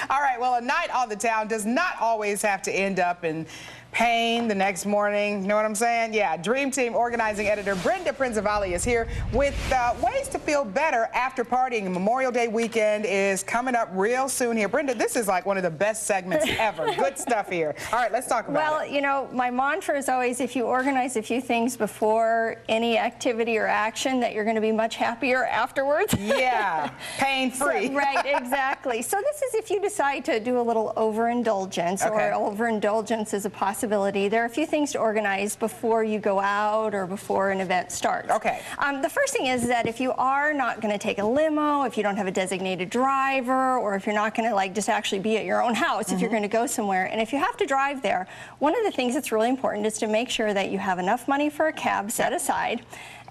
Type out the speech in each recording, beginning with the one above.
All right, well, a night on the town does not always have to end up in pain the next morning. You know what I'm saying? Yeah, Dream Team organizing editor Brenda Prinzavalli is here with ways to feel better after partying. Memorial Day weekend is coming up real soon here. Brenda, this is like one of the best segments ever. Good stuff here. All right, let's talk about it. Well, you know, my mantra is always if you organize a few things before any activity or action, that you're going to be much happier afterwards. Yeah, pain-free. So, right, exactly. So this is if you decide to do a little overindulgence, or overindulgence is a possibility. There are a few things to organize before you go out or before an event starts. Okay. The first thing is that if you are not going to take a limo, if you don't have a designated driver, or if you're not going to like just actually be at your own house, if you're going to go somewhere, and if you have to drive there, one of the things that's really important is to make sure that you have enough money for a cab set aside,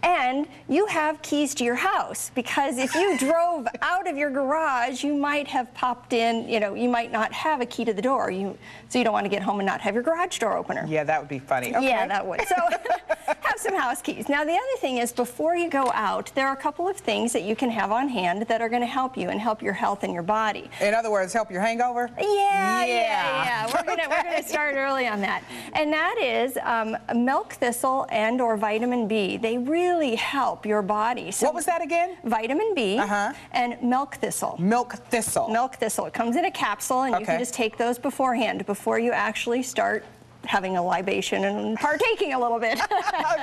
and you have keys to your house, because if you drove out of your garage, you might have popped in, you know, you might not have a key to the door, so you don't want to get home and not have your garage door opener. Yeah, that would be funny. Okay. Yeah, that would. So have some house keys. Now, the other thing is, before you go out, there are a couple of things that you can have on hand that are going to help you and help your health and your body. In other words, help your hangover? Yeah. We're gonna start early on that. And that is milk thistle and or vitamin B. They really help your body. So what was that again? Vitamin B and milk thistle. Milk thistle. Milk thistle. It comes in a capsule, and you can just take those beforehand, before you actually start having a libation and partaking a little bit.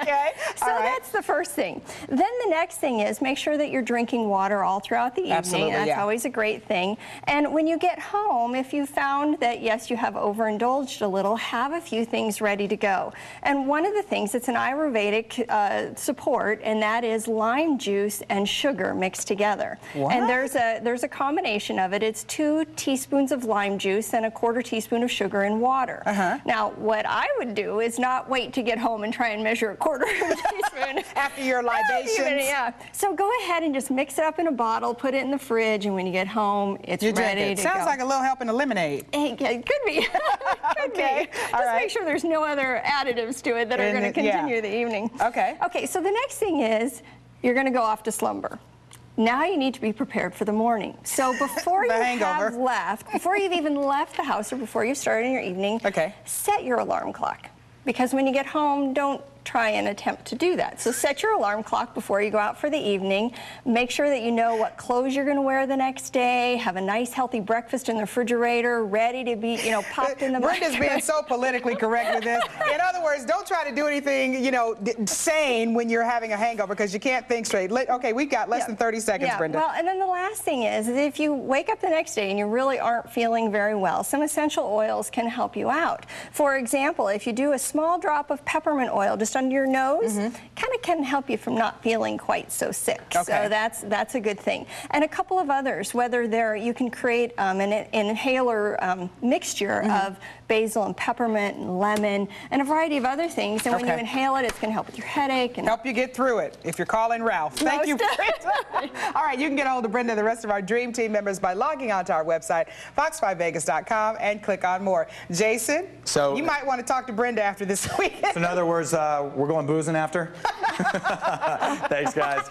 Okay. So that's the first thing. Then the next thing is make sure that you're drinking water all throughout the evening. Absolutely, That's always a great thing. And when you get home, if you found that, yes, you have overindulged a little, have a few things ready to go. And one of the things, it's an Ayurvedic support, and that is lime juice and sugar mixed together. What? And there's a combination of it. It's 2 teaspoons of lime juice and a 1/4 teaspoon of sugar in water. Now, what I would do is not wait to get home and try and measure a 1/4 teaspoon. After your libations? Yeah. So go ahead and just mix it up in a bottle, put it in the fridge, and when you get home, it's ready to go. Sounds like a little help in the lemonade. It could be. Could be. Just make sure there's no other additives to it that are going to continue the evening. Okay. Okay, so the next thing is you're going to go off to slumber. Now you need to be prepared for the morning. So before before you've even left the house, or before you've started your evening, set your alarm clock. Because when you get home, don't try and attempt to do that. So set your alarm clock before you go out for the evening. Make sure that you know what clothes you're going to wear the next day. Have a nice healthy breakfast in the refrigerator, ready to be, you know, popped in the Brenda's being so politically correct with this. In other words, don't try to do anything, you know, sane when you're having a hangover, because you can't think straight. Okay, we've got less than 30 seconds, Brenda. Well, and then the last thing is if you wake up the next day and you really aren't feeling very well, some essential oils can help you out. For example, if you do a small drop of peppermint oil just under your nose, kind of can help you from not feeling quite so sick. So that's a good thing. And a couple of others, whether you can create an inhaler mixture of basil and peppermint and lemon and a variety of other things. And when you inhale it, it's going to help with your headache and help you get through it if you're calling Ralph. Thank you, Brenda. All right, you can get a hold of Brenda and the rest of our Dream Team members by logging on to our website, fox5vegas.com, and click on more. Jason, so you might want to talk to Brenda after this weekend. So in other words, we're going boozing after? Thanks, guys.